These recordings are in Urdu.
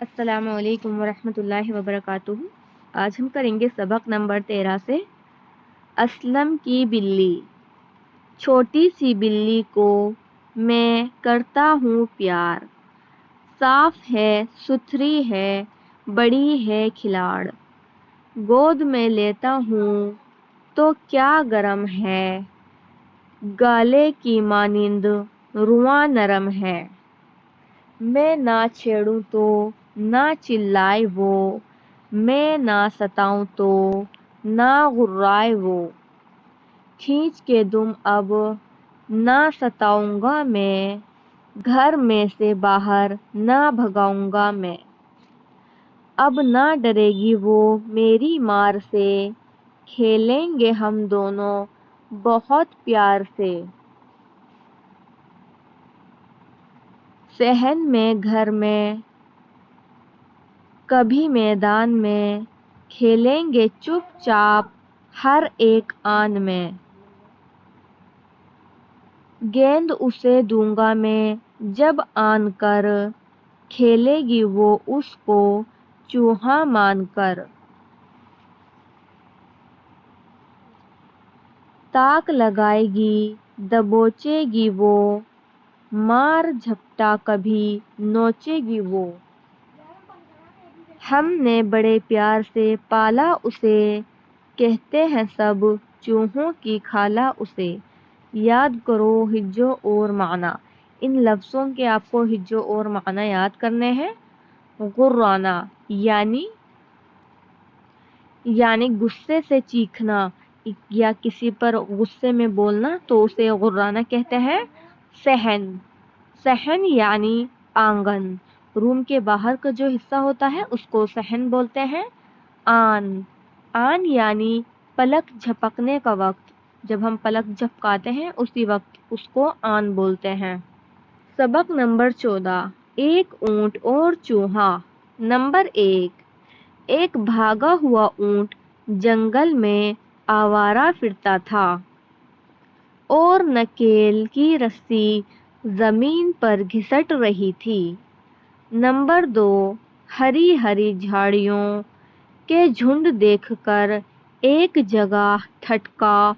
السلام علیکم ورحمۃ اللہ وبرکاتہ۔ آج ہم کریں گے سبق نمبر 13 سے اسلم کی بلی۔ چھوٹی سی بلی کو میں کرتا ہوں پیار، صاف ہے ستھری ہے بڑی ہے کھلاڑ، گود میں لیتا ہوں تو کیا گرم ہے، گالے کی مانند رواں نرم ہے، میں نہ چھیڑوں تو نہ چلائے وہ، میں نہ ستاؤں تو نہ غرائے وہ، کھینچ کے دم اب نہ ستاؤں گا میں، گھر میں سے باہر نہ بھگاؤں گا میں، اب نہ ڈرے گی وہ میری مار سے، کھیلیں گے ہم دونوں بہت پیار سے، صحن میں گھر میں کبھی میدان میں، کھیلیں گے چپ چاپ ہر ایک آن میں، گیند اسے دوں گا میں جب آن کر، کھیلے گی وہ اس کو چوہا مان کر، تاک لگائے گی دبوچے گی وہ، مار جھپٹا کبھی نوچے گی وہ، ہم نے بڑے پیار سے پالا اسے، کہتے ہیں سب چوہوں کی خالہ اسے۔ یاد کرو ہجو اور معنی۔ ان لفظوں کے آپ کو ہجو اور معنی یاد کرنے ہیں۔ غرانہ یعنی غصے سے چیخنا یا کسی پر غصے میں بولنا تو اسے غرانہ کہتے ہیں۔ صحن یعنی آنگن، روم کے باہر کا جو حصہ ہوتا ہے اس کو صحن بولتے ہیں۔ آن یعنی پلک جھپکنے کا وقت، جب ہم پلک جھپکاتے ہیں اسی وقت اس کو آن بولتے ہیں۔ سبق نمبر 14، ایک اونٹ اور چوہا۔ نمبر 1، ایک بھاگا ہوا اونٹ جنگل میں آوارہ پھرتا تھا اور نکیل کی رسی زمین پر گھسٹ رہی تھی۔ نمبر 2، ہری ہری جھاڑیوں کے جھنڈ دیکھ کر ایک جگہ ٹھٹکا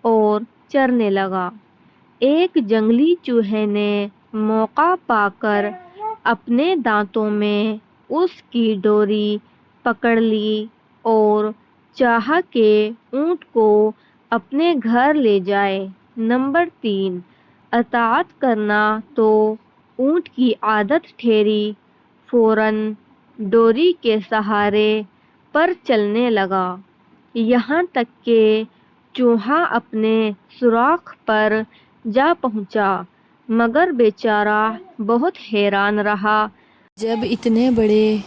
اور چرنے لگا۔ ایک جنگلی چوہے نے موقع پا کر اپنے دانتوں میں اس کی ڈوری پکڑ لی اور چاہا کہ اونٹ کو اپنے گھر لے جائے۔ نمبر 3، اطاعت کرنا تو اونٹ کی عادت ٹھہری، فوراً ڈوری کے سہارے پر چلنے لگا، یہاں تک کہ چوہا اپنے سوراخ پر جا پہنچا، مگر بیچارہ بہت حیران رہا جب اتنے بڑے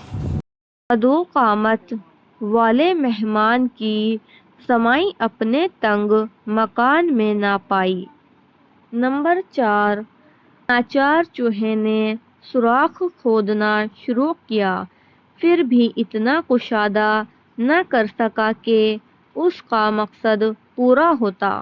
قد و قامت والے مہمان کی سمائی اپنے تنگ مکان میں نہ پائی۔ نمبر 4، ناچار چوہے نے سوراخ کھودنا شروع کیا، پھر بھی اتنا کشادہ نہ کر سکا کہ اس کا مقصد پورا ہوتا،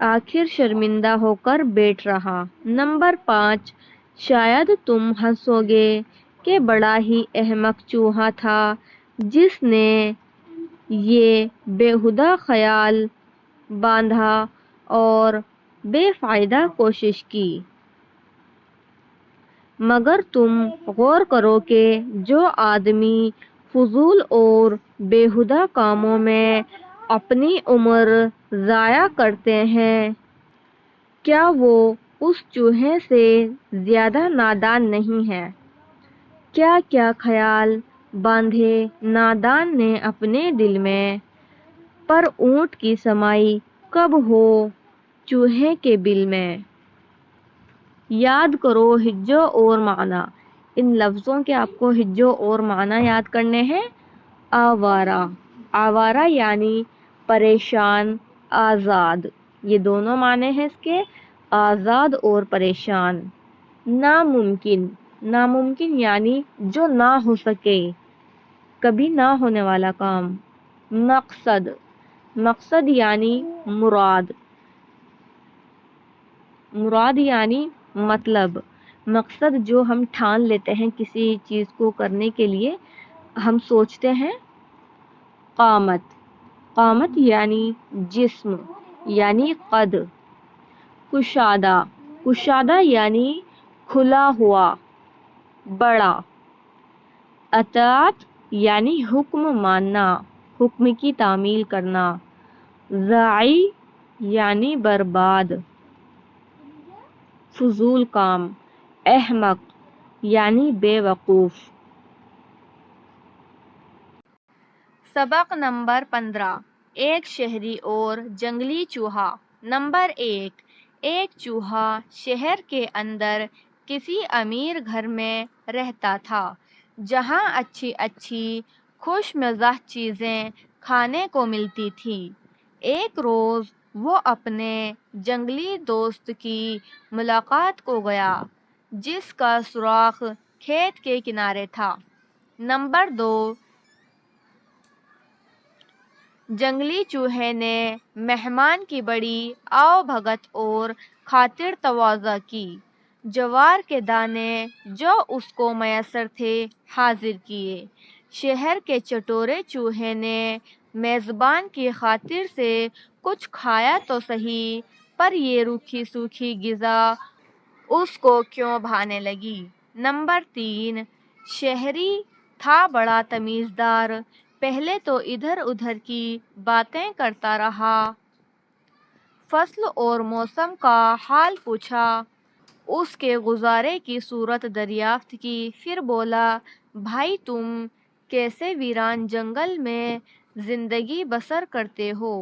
آخر شرمندہ ہو کر بیٹھ رہا۔ نمبر 5، شاید تم ہنسو گے کہ بڑا ہی احمق چوہا تھا جس نے یہ بیہودہ خیال باندھا اور بے فائدہ کوشش کی، مگر تم غور کرو کہ جو آدمی فضول اور بیہودہ کاموں میں اپنی عمر ضائع کرتے ہیں، کیا وہ اس چوہے سے زیادہ نادان نہیں ہے؟ کیا کیا خیال باندھے نادان نے اپنے دل میں، پر اونٹ کی سمائی کب ہو چوہے کے بل میں۔ یاد کرو ہجو اور معنی۔ ان لفظوں کے آپ کو ہجو اور معنی یاد کرنے ہیں۔ آوارہ یعنی پریشان، آزاد، یہ دونوں معنی ہیں اس کے، آزاد اور پریشان۔ ناممکن یعنی جو نہ ہو سکے، کبھی نہ ہونے والا کام۔ مقصد یعنی مراد یعنی مطلب، مقصد جو ہم ٹھان لیتے ہیں کسی چیز کو کرنے کے لیے ہم سوچتے ہیں. قامت، قامت یعنی جسم یعنی قد. کشادہ، کشادہ یعنی کھلا ہوا، بڑا. اطاعت یعنی حکم ماننا، حکم کی تعمیل کرنا. ضائع یعنی برباد، فضول کام. احمق یعنی بے وقوف. سبق نمبر 15. ایک شہری اور جنگلی چوہا. نمبر 1. ایک چوہا شہر کے اندر کسی امیر گھر میں رہتا تھا جہاں اچھی اچھی خوش مزاح چیزیں کھانے کو ملتی تھیں. ایک روز وہ اپنے جنگلی دوست کی ملاقات کو گیا جس کا سوراخ کھیت کے کنارے تھا. نمبر 2. جنگلی چوہے نے مہمان کی بڑی آؤ بھگت اور خاطر تواضع کی. جوار کے دانے جو اس کو میسر تھے حاضر کیے. شہر کے چٹورے چوہے نے میزبان کی خاطر سے کچھ کھایا تو صحیح پر یہ روکھی سوکھی غذا اس کو کیوں بھانے لگی. نمبر 3. شہری تھا بڑا تمیزدار. پہلے تو ادھر ادھر کی باتیں کرتا رہا، فصل اور موسم کا حال پوچھا، اس کے گزارے کی صورت دریافت کی. پھر بولا، بھائی تم کیسے ویران جنگل میں زندگی بسر کرتے ہو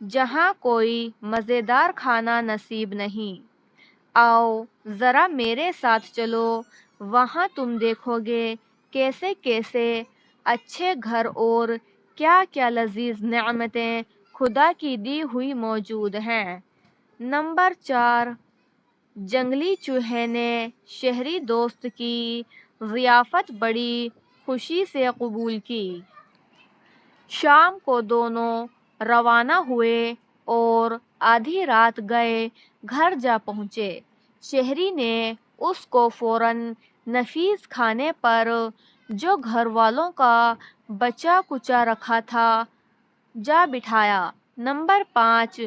جہاں کوئی مزیدار کھانا نصیب نہیں؟ آؤ ذرا میرے ساتھ چلو، وہاں تم دیکھو گے کیسے کیسے اچھے گھر اور کیا کیا لذیذ نعمتیں خدا کی دی ہوئی موجود ہیں. نمبر 4. جنگلی چوہے نے شہری دوست کی ضیافت بڑی خوشی سے قبول کی. شام کو دونوں روانہ ہوئے اور آدھی رات گئے گھر جا پہنچے. شہری نے اس کو فوراً نفیس کھانے پر جو گھر والوں کا بچا کچا رکھا تھا جا بٹھایا. نمبر 5.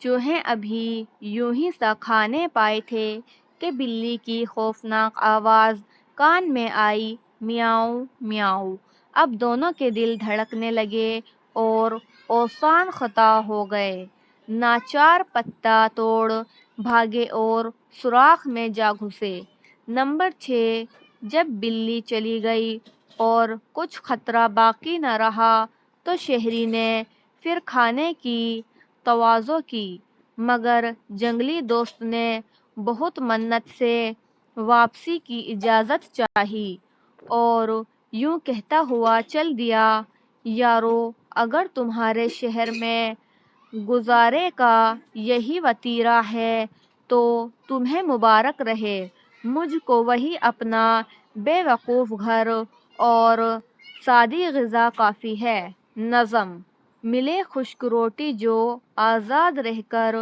چوہے ابھی یوں ہی سا کھانے پائے تھے کہ بلی کی خوفناک آواز کان میں آئی، میاؤں میاؤں. اب دونوں کے دل دھڑکنے لگے اور اوسان خطا ہو گئے. ناچار پتا توڑ بھاگے اور سوراخ میں جا گھسے. نمبر 6. جب بلی چلی گئی اور کچھ خطرہ باقی نہ رہا تو شہری نے پھر کھانے کی تواضع کی مگر جنگلی دوست نے بہت منت سے واپسی کی اجازت چاہی اور یوں کہتا ہوا چل دیا، یارو اگر تمہارے شہر میں گزارے کا یہی وتیرہ ہے تو تمہیں مبارک رہے، مجھ کو وہی اپنا بے وقوف گھر اور سادی غذا کافی ہے. نظم. ملے خشک روٹی جو آزاد رہ کر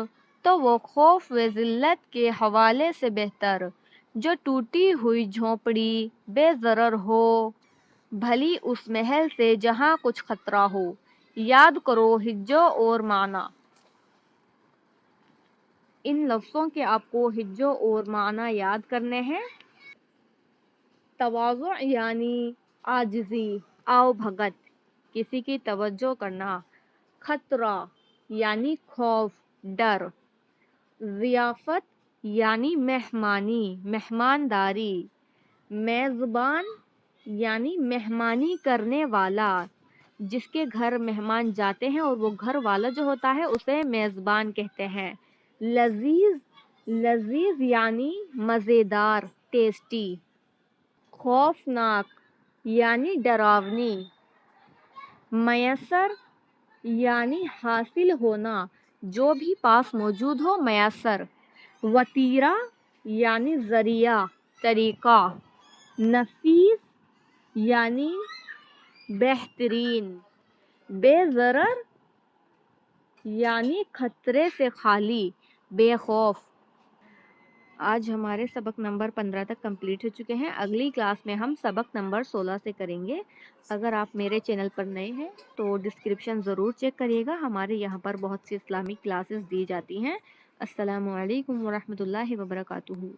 تو وہ خوف و ذلت کے حوالے سے بہتر، جو ٹوٹی ہوئی جھونپڑی بے ضرر ہو بھلی اس محل سے جہاں کچھ خطرہ ہو. یاد کرو ہجو اور معنی. ان لفظوں کے آپ کو ہجو اور معنی یاد کرنے ہیں. تواضع یعنی عاجزی، آؤ بھگت، کسی کی توجہ کرنا. خطرہ یعنی خوف، ڈر. ضیافت یعنی مہمانی، مہمانداری. میزبان یعنی مہمانی کرنے والا، جس کے گھر مہمان جاتے ہیں اور وہ گھر والا جو ہوتا ہے اسے میزبان کہتے ہیں. لذیذ، لذیذ یعنی مزیدار، ٹیسٹی. خوفناک یعنی ڈراونی. میسر یعنی حاصل ہونا، جو بھی پاس موجود ہو میسر. وتیرہ یعنی ذریعہ، طریقہ. نفیس یعنی بہترین. بے ضرر یعنی خطرے سے خالی، بے خوف. آج ہمارے سبق نمبر 15 تک کمپلیٹ ہو چکے ہیں. اگلی کلاس میں ہم سبق نمبر 16 سے کریں گے. اگر آپ میرے چینل پر نئے ہیں تو ڈسکرپشن ضرور چیک کریے گا. ہمارے یہاں پر بہت سی اسلامک کلاسز دی جاتی ہیں. السلام علیکم ورحمۃ اللہ وبرکاتہ.